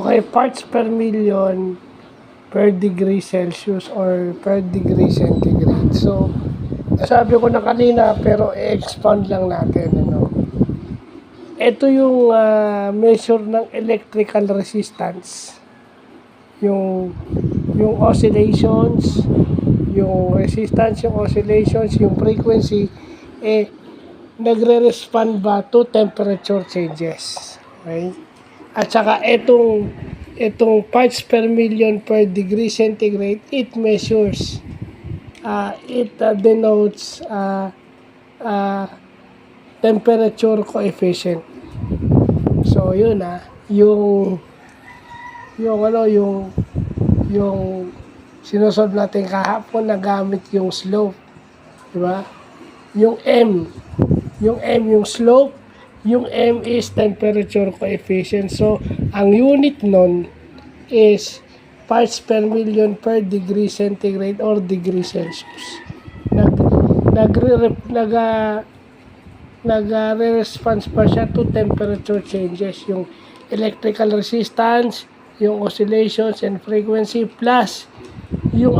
Okay, parts per million per degree Celsius or per degree centigrade. So, sabi ko na kanina pero i-expand lang natin. Ano? Ito yung measure ng electrical resistance. Yung oscillations, yung resistance, yung oscillations, yung frequency, nagre-respond ba to temperature changes. Okay? At saka itong parts per million per degree centigrade, it measures, it denotes temperature coefficient. So yun yung sinusolve natin kahapon na gamit yung slope, di ba? Yung M yung slope, yung M is temperature coefficient. So ang unit nun is parts per million per degree centigrade or degree Celsius. Nagre-response pa siya to temperature changes, yung electrical resistance, yung oscillations and frequency, plus yung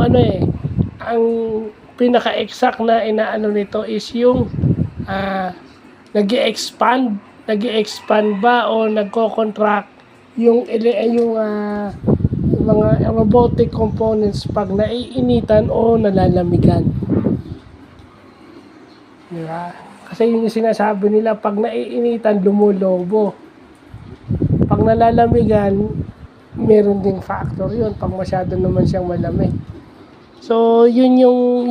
ang pinaka-exact na inaano nito is yung nag-expand ba o nagko-contract yung mga robotic components pag naiinitan o nalalamigan. Diba? Kasi yung sinasabi nila, pag naiinitan, lumulobo. Pag nalalamigan, meron ding factor yun. Pag masyado naman siyang malamig. So, yun yung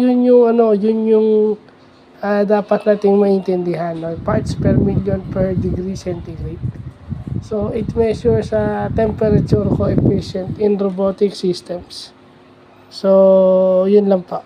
dapat nating maintindihan. No? Parts per million per degree centigrade. So, it measures temperature coefficient in robotic systems. So, yun lang pa.